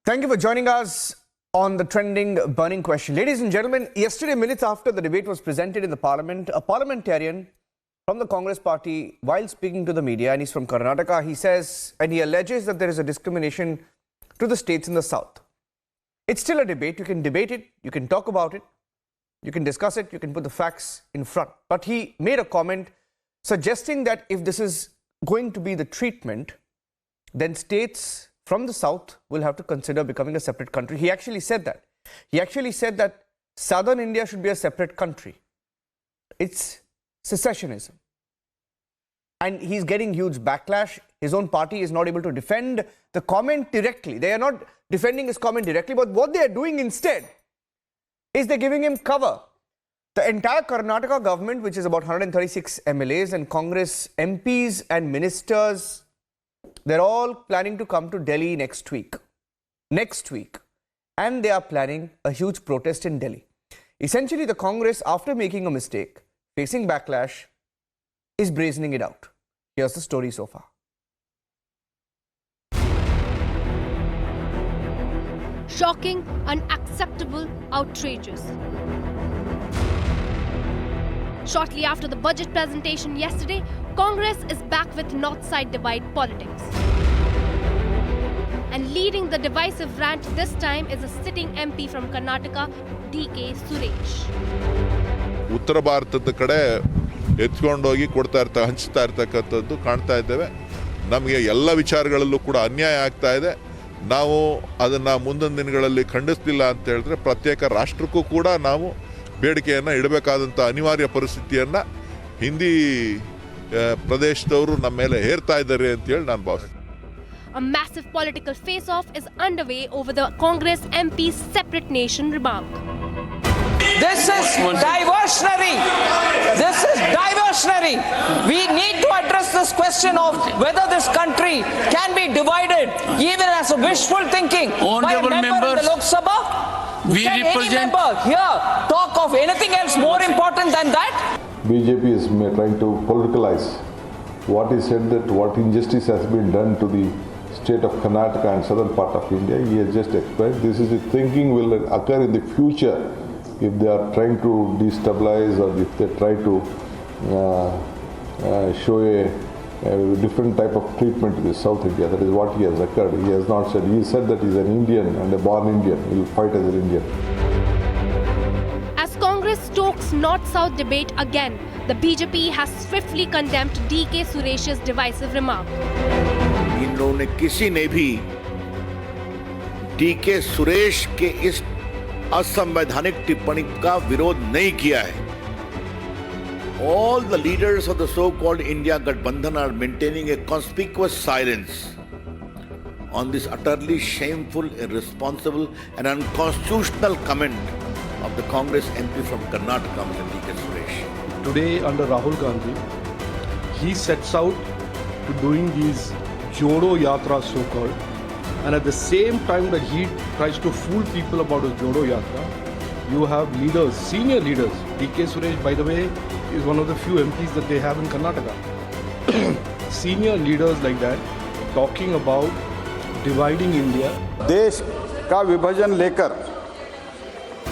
Thank you for joining us on the trending burning question. Ladies and gentlemen, yesterday, minutes after the debate was presented in the parliament, a parliamentarian from the Congress party, while speaking to the media, and he's from Karnataka, he says, and he alleges that there is a discrimination to the states in the south. It's still a debate. You can debate it, you can talk about it, you can discuss it, you can put the facts in front. But he made a comment suggesting that if this is going to be the treatment, then states from the south will have to consider becoming a separate country. He actually said that. He actually said that southern India should be a separate country. It's secessionism. And he's getting huge backlash. His own party is not able to defend the comment directly. They are not defending his comment directly, but what they are doing instead is they're giving him cover. The entire Karnataka government, which is about 136 MLAs and Congress MPs and ministers, they're all planning to come to Delhi next week. And they are planning a huge protest in Delhi. Essentially, the Congress, after making a mistake, facing backlash, is brazening it out. Here's the story so far. Shocking, unacceptable, outrageous. Shortly after the budget presentation yesterday, Congress is back with north-side divide politics. And leading the divisive rant this time is a sitting MP from Karnataka, DK Suresh. ಉತ್ತರ ಭಾರತದ ಕಡೆ ಎತ್ಕೊಂಡೋಗಿ ಹಂಚ್ತಾ ಇರ್ತಕ್ಕಂಥದ್ದು ಕಾಣ್ತಾ ಇದ್ದೇವೆ. ನಮಗೆ ಎಲ್ಲ ವಿಚಾರಗಳಲ್ಲೂ ಕೂಡ ಅನ್ಯಾಯ ಆಗ್ತಾ ಇದೆ. ನಾವು ಅದನ್ನು ಮುಂದಿನ ದಿನಗಳಲ್ಲಿ ಖಂಡಿಸಲಿಲ್ಲ ಅಂತ ಹೇಳಿದ್ರೆ ಪ್ರತ್ಯೇಕ ರಾಷ್ಟ್ರಕ್ಕೂ ಕೂಡ ನಾವು ಬೇಡಿಕೆಯನ್ನು ಇಡಬೇಕಾದಂಥ ಅನಿವಾರ್ಯ ಪರಿಸ್ಥಿತಿಯನ್ನು ಹಿಂದಿ ಪ್ರದೇಶದವರು ನಮ್ಮ ಮೇಲೆ ಹೇರ್ತಾ ಇದ್ದಾರೆ ಅಂತ ಹೇಳಿ ನಾನು ಭಾವಿಸ್ತೀನಿ. A massive political face-off is underway over the Congress MP's separate nation remark. This is diversionary. We need to address this question of whether this country can be divided, even as a wishful thinking by a member in the Lok Sabha. Can any member here talk of anything else more important than that? BJP is trying to politicalize what he said, that what injustice has been done to the state of Karnataka and southern part of India. He has just explained this is the thinking will occur in the future if they are trying to destabilize or if they try to show a different type of treatment to the South India. That is what he has occurred. He has not said. He said that he is an Indian and a born Indian. He will fight as an Indian. As Congress stokes north-south debate again, the BJP has swiftly condemned DK Suresh's divisive remark. इन लोगों ने किसी ने भी DK Suresh के इस असंवैधानिक टिप्पणी का विरोध नहीं किया है. All the leaders of the so-called India Gathbandhan are maintaining a conspicuous silence on this utterly shameful, irresponsible and unconstitutional comment of the Congress MP from Karnataka, Mr. DK Suresh. Today, under Rahul Gandhi, he sets out to doing these Jodo Yatra so-called, and at the same time that he tries to fool people about his Jodo Yatra, you have leaders, senior leaders. DK Suresh, by the way, is one of the few MPs that they have in Karnataka. Senior leaders like that talking about dividing India. देश का विभाजन लेकर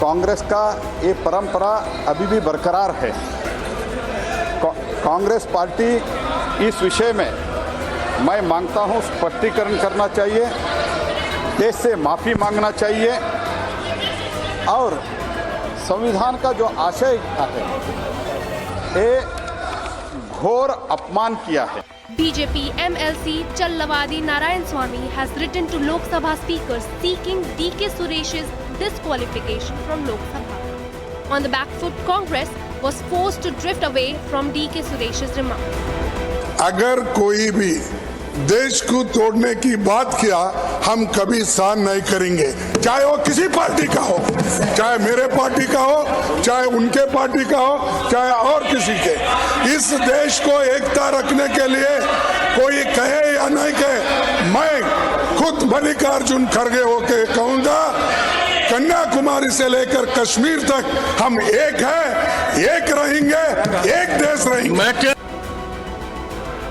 कांग्रेस का ये परंपरा अभी भी बरकरार है. कांग्रेस पार्टी इस विषय में मैं मांगता हूं स्पष्टीकरण करना चाहिए, देश से माफ़ी मांगना चाहिए और संविधान का जो आशय है ये घोर अपमान किया है. BJP MLC Challavadi Narayan Swamy has written to Lok Sabha Speaker seeking DK Suresh's disqualification from Lok Sabha. On the back foot, Congress was forced to drift away from DK Suresh's remark. अगर कोई भी देश को तोड़ने की बात किया हम कभी सहन नहीं करेंगे, चाहे वो किसी पार्टी का हो, चाहे मेरे पार्टी का हो, चाहे उनके पार्टी का हो, चाहे और किसी के. इस देश को एकता रखने के लिए कोई कहे या नहीं कहे, मैं खुद मल्लिकार्जुन खड़गे होके कहूंगा कन्याकुमारी से लेकर कश्मीर तक हम एक हैं, एक रहेंगे, एक देश रहेंगे.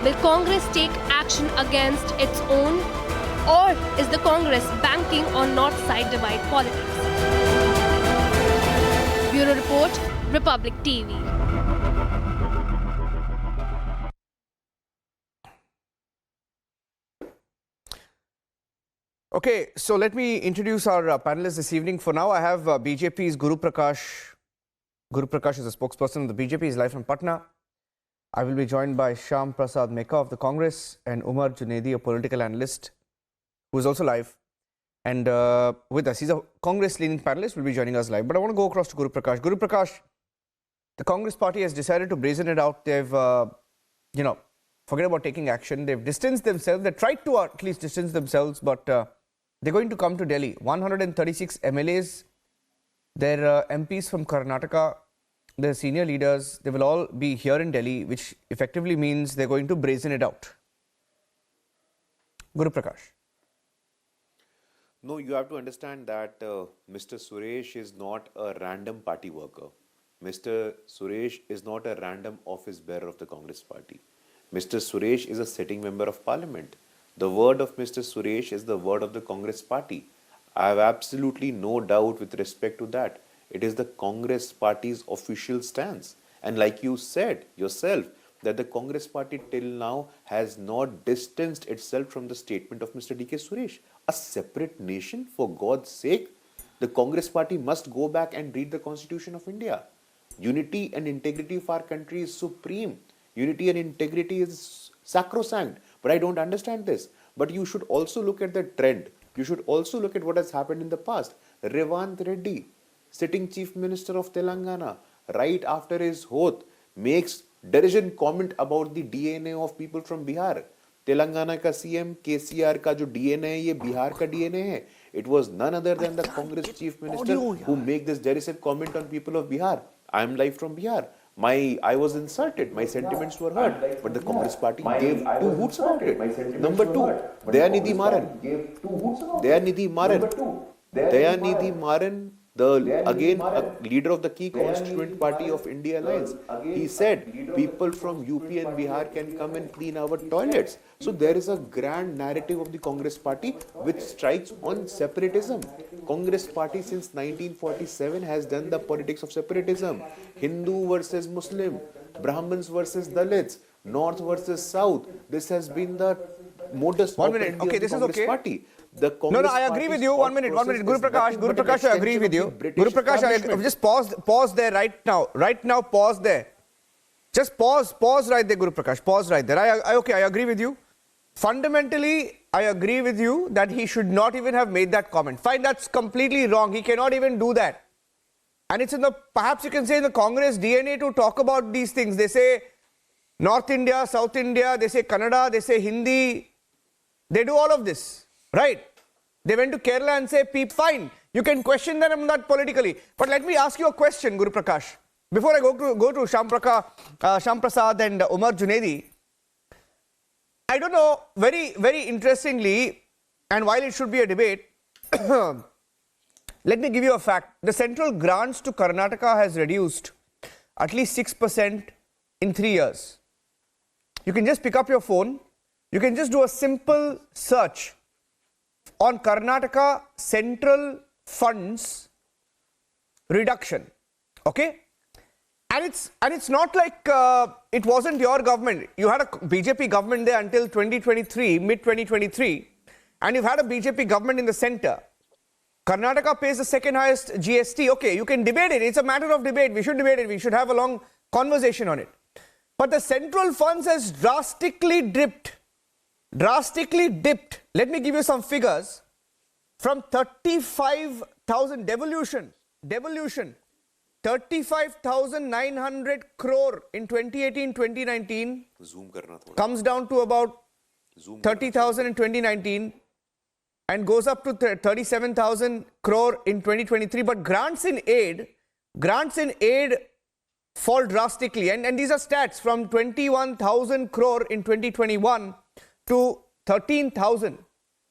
Will Congress take action against its own Or is the Congress banking on north-side divide politics? Bureau Report, Republic TV. Okay, so let me introduce our panelists this evening. For now, I have BJP's Guru Prakash. Guru Prakash is a spokesperson of the BJP. He's live from Patna. I will be joined by Shyam Prasad Meka of the Congress and Umar Junaidi, a political analyst, who is also live and with us. He's a Congress-leaning panelist, will be joining us live. But I want to go across to Guru Prakash. Guru Prakash, the Congress party has decided to brazen it out. They've, forget about taking action. They've distanced themselves. They tried to at least distance themselves, but they're going to come to Delhi. 136 MLAs, their MPs from Karnataka, their senior leaders, they will all be here in Delhi, which effectively means they're going to brazen it out. Guru Prakash. No, you have to understand that Mr. Suresh is not a random party worker. Mr. Suresh is not a random office bearer of the Congress party. Mr. Suresh is a sitting member of parliament. The word of Mr. Suresh is the word of the Congress party. I have absolutely no doubt with respect to that. It is the Congress party's official stance. And like you said yourself, that the Congress party till now has not distanced itself from the statement of Mr. DK Suresh. A separate nation, for God's sake. The Congress party must go back and read the Constitution of India. Unity and integrity of our country is supreme. Unity and integrity is sacrosanct. But I don't understand this. But you should also look at the trend. You should also look at what has happened in the past. Revanth Reddy, sitting Chief Minister of Telangana, right after his oath, makes derision comment about the DNA of people from Bihar. Telangana का CM KCR का जो DNA है ये बिहार का DNA है. It was none other than the Congress chief minister who make this derisive comment on people of Bihar. I am live from Bihar. I was insulted. My sentiments were hurt. But the Congress party gave two hoots about it. Number two, Dayanidhi Maran, again a leader of the key constituent party of India Alliance. He said people from UP and Bihar can come and clean our toilets. So there is a grand narrative of the Congress party which strikes on separatism. Congress party since 1947 has done the politics of separatism. Hindu versus Muslim, Brahmins versus Dalits, North versus South. This has been the modus operandi of the Congress party. No, I agree with you. 1 minute. Guru Prakash, I agree with you. Guru Prakash, I just pause there right now. Right now, pause there. Just pause right there, Guru Prakash. Pause right there. I agree with you. Fundamentally, I agree with you that he should not even have made that comment. Fine, that's completely wrong. He cannot even do that. And it's in the, perhaps you can say in the Congress DNA to talk about these things. They say North India, South India, they say Kannada, they say Hindi. They do all of this. Right? They went to Kerala and say, fine, you can question them on that politically. But let me ask you a question, Guru Prakash. Before I go to Shyam Prasad and Umar Junaidi, I don't know, very, very interestingly, and while it should be a debate, let me give you a fact. The central grants to Karnataka has reduced at least 6% in 3 years. You can just pick up your phone. You can just do a simple search on Karnataka central funds reduction, okay? And it's not like it wasn't your government. You had a BJP government there until 2023, mid-2023, and you've had a BJP government in the center. Karnataka pays the second highest GST. Okay, you can debate it. It's a matter of debate. We should debate it. We should have a long conversation on it. But the central funds has drastically dipped. Let me give you some figures. From 35,000 devolution, 35,900 crore in 2018-2019 comes down to about 30,000 in 2019 and goes up to 37,000 crore in 2023. But grants in aid fall drastically. And these are stats from 21,000 crore in 2021 to 13,000 in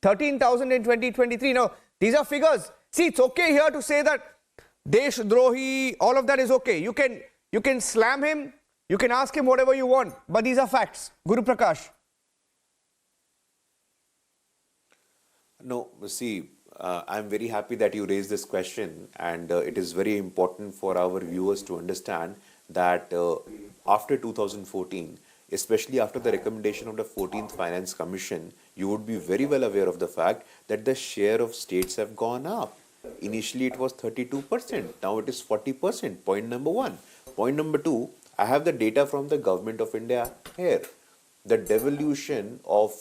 2023. Now, these are figures. See, it's okay here to say that Desh Drohi, all of that is okay. You can slam him, you can ask him whatever you want, but these are facts. Guru Prakash. No, see, I'm very happy that you raised this question, and it is very important for our viewers to understand that after 2014, especially after the recommendation of the 14th Finance Commission, you would be very well aware of the fact that the share of states have gone up. Initially, it was 32%. Now it is 40%. Point number one. Point number two, I have the data from the Government of India here. The devolution of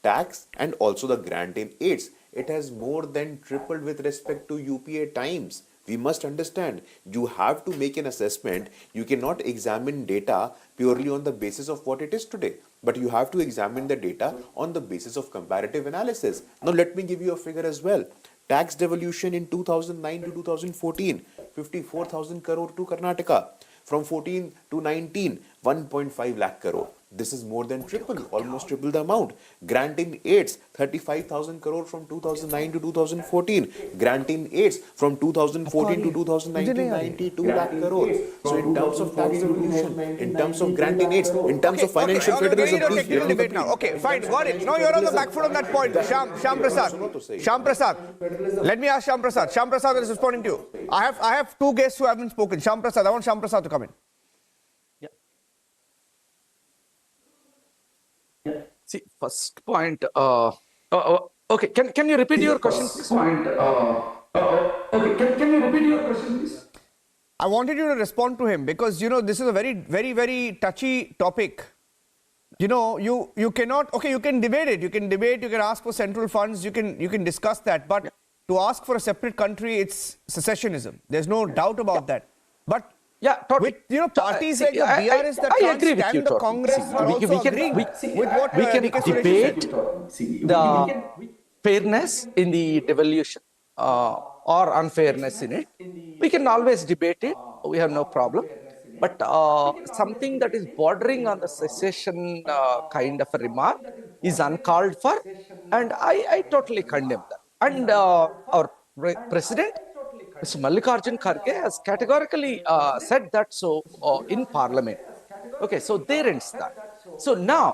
tax and also the grant in aids, it has more than tripled with respect to UPA times. We must understand, you have to make an assessment. You cannot examine data purely on the basis of what it is today, but you have to examine the data on the basis of comparative analysis. Now let me give you a figure as well. Tax devolution in 2009 to 2014, 54,000 crore to Karnataka. From 14 to 19, 1.5 lakh crore. This is more than triple, almost triple the amount. Grant in aids, 35,000 crore from 2009 to 2014. Grant in aids from 2014 to 2019, 92 lakh crore. So in terms of tax devolution, in terms of grant in aids, in terms of financial federalism, technical debate now. Okay, fine, got it. No, you're on the back foot on that point. Shyam Prasad. Let me ask Shyam Prasad. Shyam Prasad is responding to you. I have two guests who haven't spoken. Shyam Prasad, I want Shyam Prasad to come in. See, first point. Okay, can you repeat your question, please? Okay, can you repeat your question, please? I wanted you to respond to him because, you know, this is a very touchy topic. You know, you cannot, okay, you can debate it. You can ask for central funds, you can discuss that. But to ask for a separate country, it's secessionism. There's no doubt about that. But totally. with, you know, parties like the BRS that can't stand the Congress are also agreeing with what we can DK Suresh debate the fairness in the devolution or unfairness in it. We can always debate it. We have no problem. But something that is bordering on the secession kind of a remark is uncalled for, and I totally condemn that. And our president, Mr. Mallikarjun Kharge, has categorically said that so in Parliament. Okay, so there ends that. So now,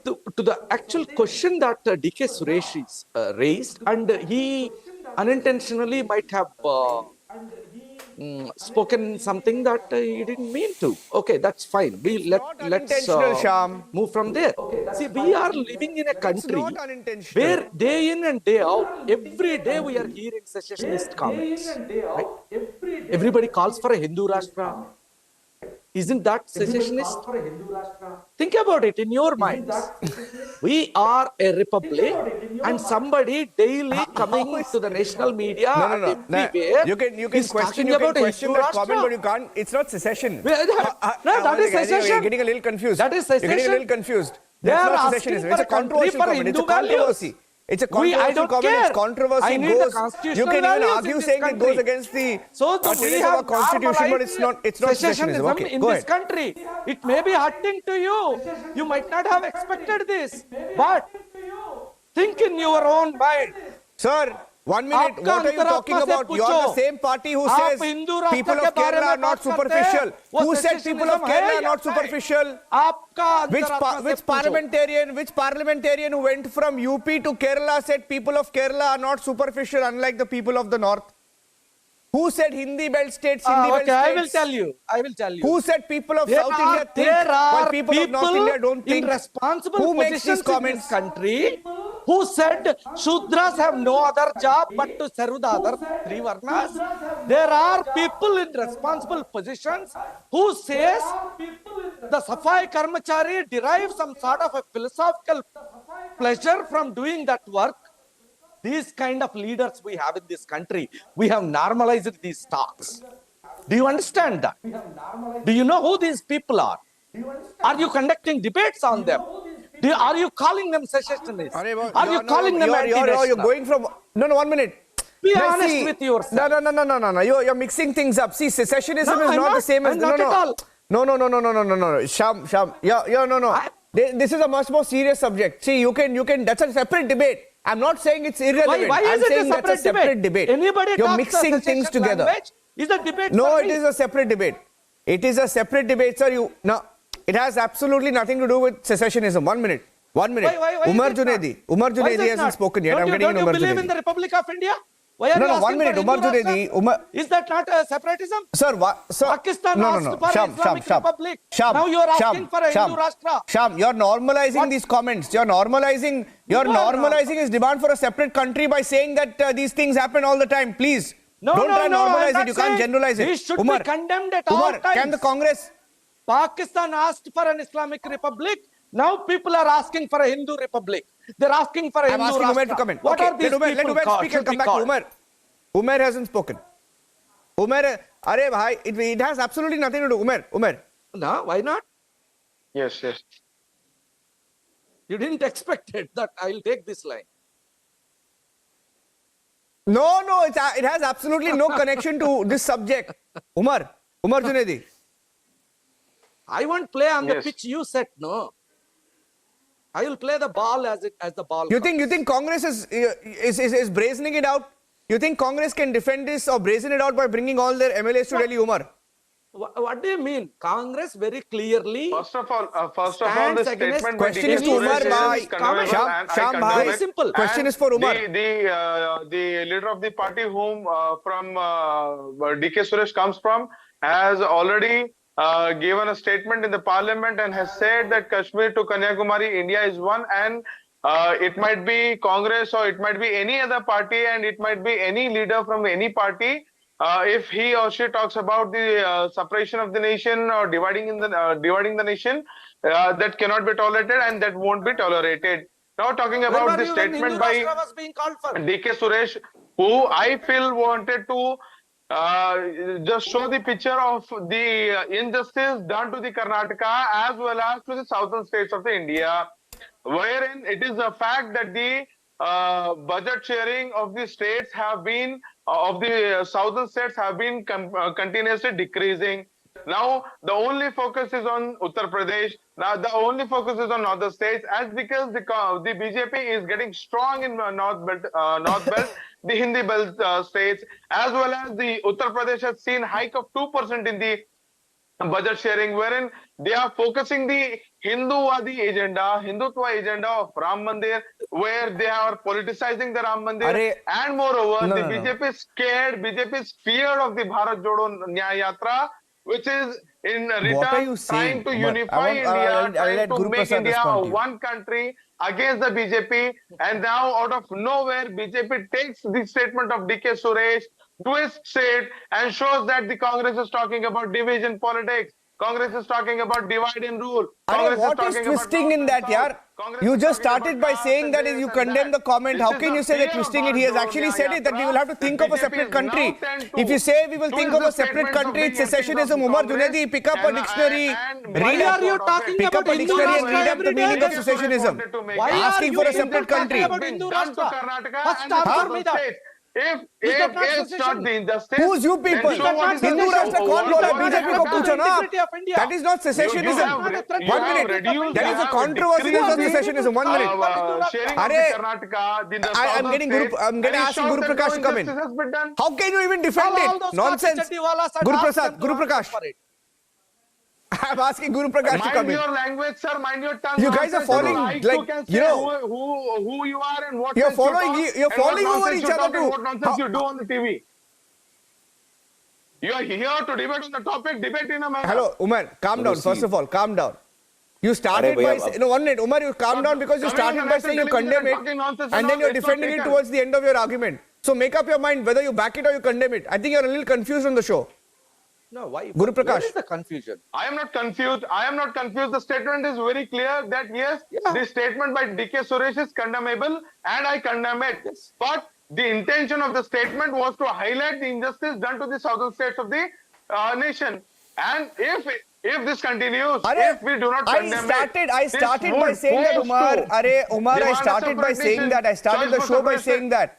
to the actual question that DK Suresh is raised, and he unintentionally might have spoken something that he didn't mean to. Okay, that's fine. Let's move from there. See, we are living in a country where day in and day out, every day we are hearing secessionist comments. Right? Everybody calls for a Hindu Rashtra. Isn't that secessionist? Think about it in your minds. We are a republic, and somebody daily coming to the national media everywhere. You can question that comment, but you can't. It's not secession. That is secession. You're getting a little confused. That is secession. You're getting a little confused. They are not asking secessionism. for It's a controversial comment. It's a controversy. It's a controversial comment. It's controversy. I need the constitutional you can even values argue in saying this it goes country. against the we have our constitution, but it's not secessionism. Okay, in go this ahead. country. It may be hurting to you. You might not have expected this, but think in your own mind. Sir, 1 minute. What are you talking about? You are the same party who says people of Kerala are not superficial. Who said people of Kerala are not superficial? Which parliamentarian who went from UP to Kerala said people of Kerala are not superficial, unlike the people of the north? Who said Hindi belt states, Hindi belt states? I will tell you. Who said people of South India think while people of North India don't think? In responsible who makes these positions comments? in this country who said Shudras have no other job but to serve the other three Varnas. There are people in responsible positions who says the Safai Karmachari derives some sort of a philosophical pleasure from doing that work. These kind of leaders we have in this country, we have normalized these talks. Do you understand that? Do you know who these people are? Are you conducting debates on them? Are you calling them secessionists? Are you calling them anti-national? You're going from... No, 1 minute. Be honest with yourself. No. You're mixing things up. See, secessionism is not the same as... Not at all. No. Sham. No. This is a much more serious subject. See, you can... That's a separate debate. I'm not saying it's irrelevant. Why I'm is saying it that's a separate debate. Anybody You're mixing things together. Is the debate No, it is a separate debate. It is a separate debate, sir. No, it has absolutely nothing to do with secessionism. 1 minute. 1 minute. Why Umar is it not? Junaidi Why is hasn't it not? spoken yet. Don't I'm you, getting in don't Umar you believe Junaidi. in the Republic of India? Why are No, you no, asking 1 minute. for Umar Hindu Junaidi. Rashtra? Is that not a separatism? Sir, Pakistan no, asked for Sham, Islamic Sham, Republic. Sham, Now you are Sham, asking for a Sham, Hindu Rashtra. Sham, you're normalizing What? these comments. You're normalizing his demand for a separate country by saying that these things happen all the time. Please. No, Don't try no, and no, normalize I'm it. not You can't saying generalize it. he should Umar, be condemned at all Umar, times. can the Congress... Pakistan asked for an Islamic Republic. Now people are asking for a Hindu Republic. They're asking for a I'm Hindu asking Rashtra. Umar to come in. What Okay, are these let people Umar called? speak and Should come be back to called? Umar. Umar hasn't spoken. Umar, it has absolutely nothing to do. Umar. No, why not? Yes. You didn't expect it that I'll take this line. No, it has absolutely no connection to this subject. Umar Junaidi. I won't play on the Yes. pitch you set, no. I will play the ball as the ball You comes. think Congress is brazening it out? You think Congress can defend this or brazen it out by bringing all their MLAs to Delhi, Umar? What do you mean? Congress very clearly First of all, the stands against statement by Question DK is to Umar Suresh bhai. is condemnable Sham, and I Sham condemn bhai. it. Very simple. Question And is for Umar. The leader of the party whom from DK Suresh comes from has already given a statement in the parliament and has said that Kashmir to Kanyakumari, India is one, and it might be Congress or it might be any other party and it might be any leader from any party. If he or she talks about the separation of the nation or dividing the nation, that cannot be tolerated and that won't be tolerated. Now talking Where about were the you when statement Hindu by Rashtra was being called for? DK Suresh, who I feel wanted to just show the picture of the injustice done to the Karnataka as well as to the southern states of the India, wherein it is a fact that the budget sharing of the states have been of the southern states have been continuously decreasing. Now the only focus is on Uttar Pradesh. Now the only focus is on northern states, as because the BJP is getting strong in north belt, the Hindi belt states, as well as the Uttar Pradesh has seen hike of 2% in the budget sharing, wherein they are focusing the Hindutva agenda of Ram Mandir, where they are politicizing the Ram Mandir, and moreover, No, the no. BJP is feared of the Bharat Jodo Nyaya Yatra, which is in What are return you trying saying, to Umar? unify India, I'll trying let to Guru make Prasad India respond to you. one country against the BJP, and now out of nowhere, BJP takes the statement of DK Suresh, twists it, and shows that the Congress is talking about division politics. Congress is talking about divide and rule. Arey, Congress what is talking about twisting in north that, and south. yaar? Congress You is just talking started about by caste saying and that this you and condemn that. the comment. This How is can the you say they're fear twisting of it? He has Bharat actually Jodo said it that we will have to Yatra think that of a BJP separate is country. now tend to If you say we will think twist of a the separate statements of country, it's the MPs of secessionism. the Umar Congress Junaidi, pick up a and dictionary, Why read are you up, talking pick about up a Hindu dictionary and Rashtra read up every the day? meaning of secessionism. Why are Asking you for a people separate talking country. about Hindu Rashtra? First answer me that. If that not it's not secession? the injustice, Who's you then people? show what is the Hindu secession. Rashtra kaun bol raha hai? What BJP ko have पूछो done? ना. Integrity of India. That is not secessionism. You One have minute. reduced- There you is a have controversy decreased on the, secessionism. 1 minute. sharing of the Arey, Karnataka, the I'm southern getting states, I'm going to and it ask shows Guru that Prakash no to come in. injustice has been done. How can you even defend All it? those Nonsense. Chaddiwalas and Guru ask Prasad, them to Guru answer Prakash. for it. I'm asking Guru Prakash to come Mind in. your language, sir. Mind your tongue. You guys are Nonsense. following, I like, too can you say know, who you are and what you're sense you following- talk you're and what falling over nonsense each you other talk and too. what nonsense How- you do on the TV. You are here to debate on the topic. Debate in a manner. Hello, Umar, calm down. First of all, calm down. You started by no 1 minute, Umar. You calm down because you Coming on started the by national saying you television condemn and it, talking nonsense and and then all, you're it's not defending it taken. towards the end of your argument. So make up your mind whether you back it or you condemn it. I think you're a little confused on the show. No, why? Guru Where Prakash. is the confusion? I am not confused. I am not confused. The statement is very clear that yes, the statement by DK Suresh is condemnable and I condemn it. Yes. But the intention of the statement was to highlight the injustice done to the southern states of the nation. And if this continues, if we do not condemn I started by saying that, Umar. I started by saying that. I started the show by saying that.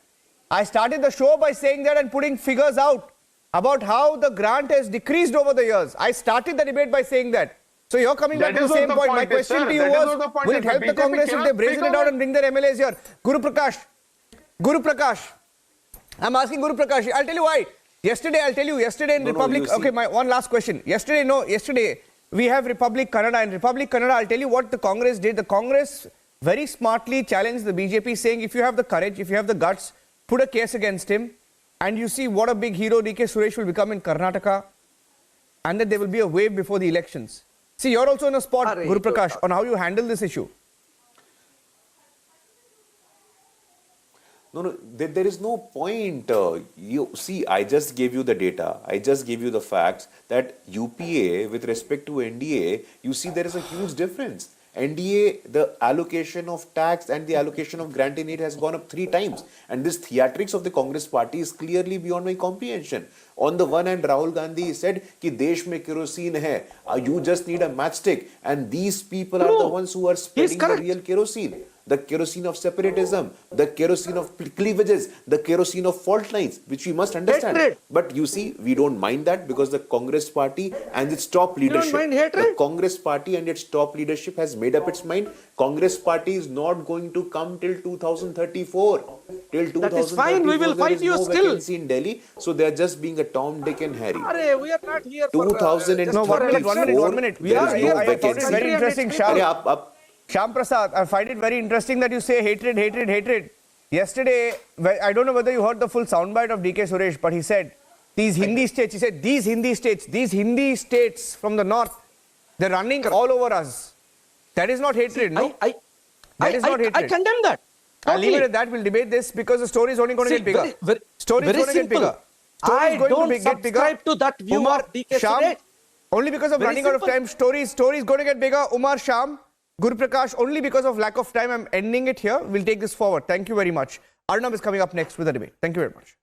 I started the show by saying that and putting figures out about how the grant has decreased over the years. I started the debate by saying that. So you're coming back to the same point. My question to you was, will it help the Congress if they brazen it out and bring their MLAs here? Guru Prakash. I'm asking Guru Prakash. I'll tell you why. Yesterday in Republic, okay, my one last question. Yesterday we have Republic Kannada. In Republic Kannada, I'll tell you what the Congress did. The Congress very smartly challenged the BJP, saying if you have the courage, if you have the guts, put a case against him, and you see what a big hero DK Suresh will become in Karnataka, and that there will be a wave before the elections. See, you're also in a spot, Guru Prakash, on how you handle this issue. No, there is no point. You see, I just gave you the data. I just gave you the facts that UPA, with respect to NDA, you see there is a huge difference. NDA, the allocation of tax and the allocation of grant in aid has gone up 3 times. And this theatrics of the Congress party is clearly beyond my comprehension. On the one hand, Rahul Gandhi said कि देश में kerosene है. You just need a matchstick. And these people are the ones who are spreading the real kerosene. The kerosene of separatism, the kerosene of cleavages, the kerosene of fault lines, which we must understand. Hatred. But you see, we don't mind that because the Congress party and its top leadership, the Congress party and its top leadership has made up its mind. Congress party is not going to come till 2034. Till 2034, that is fine. We will fight you still. Vacancy in Delhi, so they are just being a Tom, Dick, and Harry. We are not here for 2034. No, 1 minute. We are here. I found it very interesting, Shyam Prasad, I find it very interesting that you say hatred, hatred, hatred. Yesterday, I don't know whether you heard the full soundbite of DK Suresh, but he said, these Hindi states, these Hindi states from the north, they're running all over us. That is not hatred, no? That is not hatred. I condemn that. I'll leave it at that. We'll debate this because the story is only going to get bigger. Story is going to get bigger. I don't subscribe to that view of DK Suresh. Only because of running out of time, story is going to get bigger. Umar, Shyam, Guru Prakash, only because of lack of time, I'm ending it here. We'll take this forward. Thank you very much. Arnab is coming up next with a debate. Thank you very much.